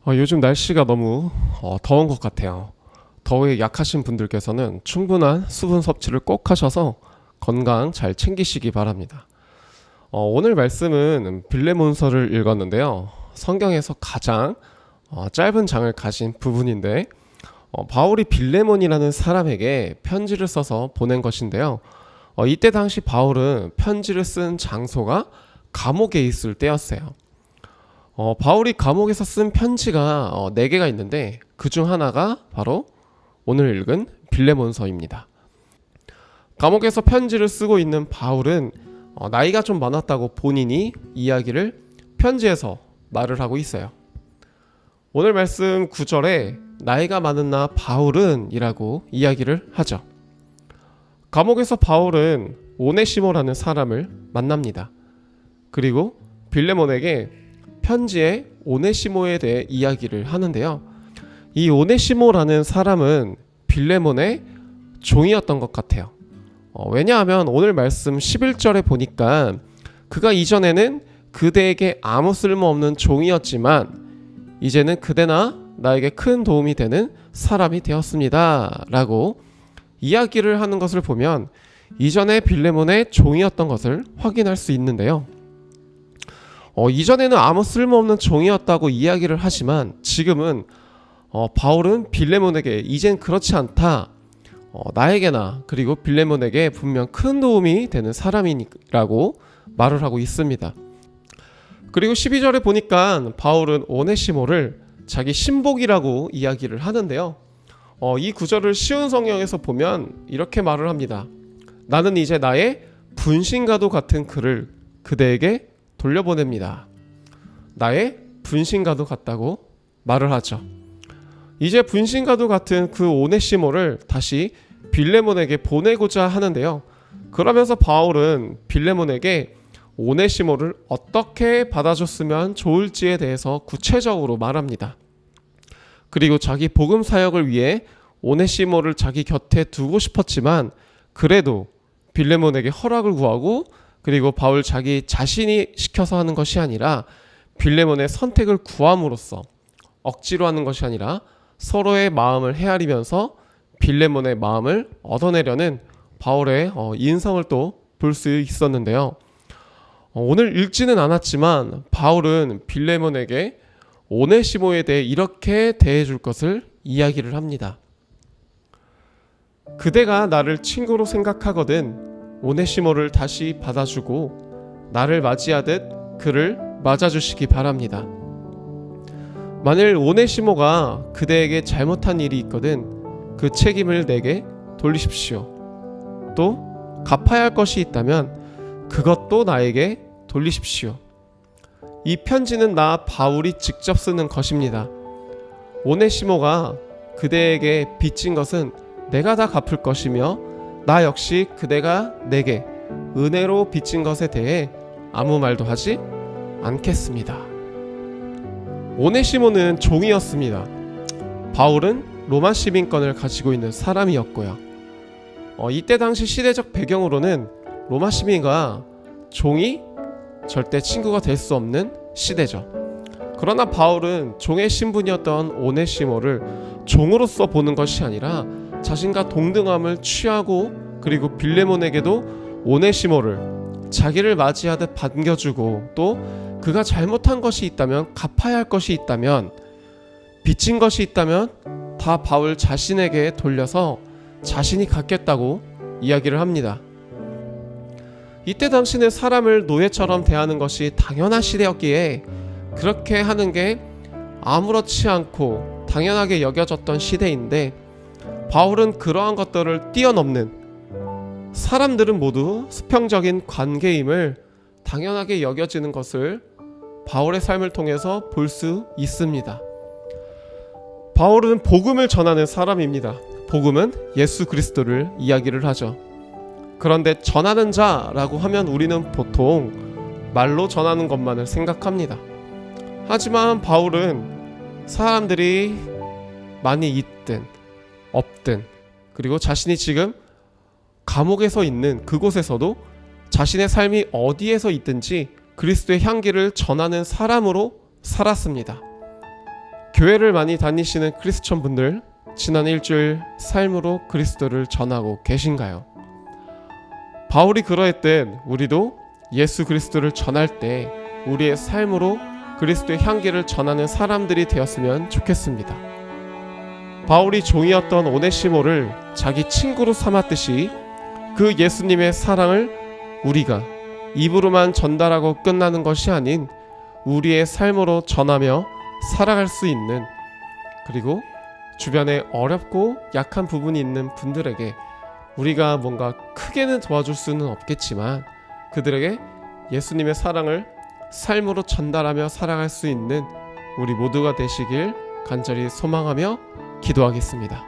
요즘 날씨가 너무 더운 것 같아요. 더위에 약하신 분들께서는 충분한 수분 섭취를 꼭 하셔서 건강 잘 챙기시기 바랍니다. 오늘 말씀은 빌레몬서를 읽었는데요. 성경에서 가장 짧은 장을 가진 부분인데 바울이 빌레몬이라는 사람에게 편지를 써서 보낸 것인데요. 이때 당시 바울은 편지를 쓴 장소가 감옥에 있을 때였어요. 바울이 감옥에서 쓴 편지가 4개가 있는데 그 중 하나가 바로 오늘 읽은 빌레몬서입니다. 감옥에서 편지를 쓰고 있는 바울은 나이가 좀 많았다고 본인이 이야기를 편지에서 말을 하고 있어요. 오늘 말씀 9절에 나이가 많은 나 바울은 이라고 이야기를 하죠. 감옥에서 바울은 오네시모라는 사람을 만납니다. 그리고 빌레몬에게 편지에 오네시모에 대해 이야기를 하는데요. 이 오네시모라는 사람은 빌레몬의 종이었던 것 같아요. 왜냐하면 오늘 말씀 11절에 보니까 그가 이전에는 그대에게 아무 쓸모없는 종이었지만 이제는 그대나 나에게 큰 도움이 되는 사람이 되었습니다 라고 이야기를 하는 것을 보면 이전에 빌레몬의 종이었던 것을 확인할 수 있는데요. 이전에는 아무 쓸모없는 종이었다고 이야기를 하지만 지금은 바울은 빌레몬에게 이젠 그렇지 않다. 나에게나 그리고 빌레몬에게 분명 큰 도움이 되는 사람이라고 말을 하고 있습니다. 그리고 12절에 보니까 바울은 오네시모를 자기 신복이라고 이야기를 하는데요. 이 구절을 쉬운 성경에서 보면 이렇게 말을 합니다. 나는 이제 나의 분신과도 같은 그를 그대에게 돌려보냅니다. 나의 분신과도 같다고 말을 하죠. 이제 분신과도 같은 그 오네시모를 다시 빌레몬에게 보내고자 하는데요. 그러면서 바울은 빌레몬에게 오네시모를 어떻게 받아줬으면 좋을지에 대해서 구체적으로 말합니다. 그리고 자기 복음 사역을 위해 오네시모를 자기 곁에 두고 싶었지만 그래도 빌레몬에게 허락을 구하고 그리고 바울 자기 자신이 시켜서 하는 것이 아니라 빌레몬의 선택을 구함으로써 억지로 하는 것이 아니라 서로의 마음을 헤아리면서 빌레몬의 마음을 얻어내려는 바울의 인성을 또 볼 수 있었는데요. 오늘 읽지는 않았지만 바울은 빌레몬에게 오네시모에 대해 이렇게 대해줄 것을 이야기를 합니다. 그대가 나를 친구로 생각하거든 오네시모를 다시 받아주고 나를 맞이하듯 그를 맞아주시기 바랍니다. 만일 오네시모가 그대에게 잘못한 일이 있거든 그 책임을 내게 돌리십시오. 또 갚아야 할 것이 있다면 그것도 나에게 돌리십시오. 이 편지는 나 바울이 직접 쓰는 것입니다. 오네시모가 그대에게 빚진 것은 내가 다 갚을 것이며 나 역시 그대가 내게 은혜로 빚진 것에 대해 아무 말도 하지 않겠습니다. 오네시모는 종이었습니다. 바울은 로마 시민권을 가지고 있는 사람이었고요. 이때 당시 시대적 배경으로는 로마 시민과 종이 절대 친구가 될 수 없는 시대죠. 그러나 바울은 종의 신분이었던 오네시모를 종으로서 보는 것이 아니라 자신과 동등함을 취하고 그리고 빌레몬에게도 오네시모를 자기를 맞이하듯 반겨주고 또 그가 잘못한 것이 있다면 갚아야 할 것이 있다면 빚진 것이 있다면 다 바울 자신에게 돌려서 자신이 갚겠다고 이야기를 합니다. 이때 당시는 사람을 노예처럼 대하는 것이 당연한 시대였기에 그렇게 하는 게 아무렇지 않고 당연하게 여겨졌던 시대인데 바울은 그러한 것들을 뛰어넘는 사람들은 모두 수평적인 관계임을 당연하게 여겨지는 것을 바울의 삶을 통해서 볼 수 있습니다. 바울은 복음을 전하는 사람입니다. 복음은 예수 그리스도를 이야기를 하죠. 그런데 전하는 자라고 하면 우리는 보통 말로 전하는 것만을 생각합니다. 하지만 바울은 사람들이 많이 있든 없든 그리고 자신이 지금 감옥에서 있는 그곳에서도 자신의 삶이 어디에서 있든지 그리스도의 향기를 전하는 사람으로 살았습니다. 교회를 많이 다니시는 크리스천 분들, 지난 일주일 삶으로 그리스도를 전하고 계신가요? 바울이 그러했듯 우리도 예수 그리스도를 전할 때 우리의 삶으로 그리스도의 향기를 전하는 사람들이 되었으면 좋겠습니다. 바울이 종이었던 오네시모를 자기 친구로 삼았듯이 그 예수님의 사랑을 우리가 입으로만 전달하고 끝나는 것이 아닌 우리의 삶으로 전하며 살아갈 수 있는, 그리고 주변에 어렵고 약한 부분이 있는 분들에게 우리가 뭔가 크게는 도와줄 수는 없겠지만 그들에게 예수님의 사랑을 삶으로 전달하며 살아갈 수 있는 우리 모두가 되시길 간절히 소망하며 기도하겠습니다.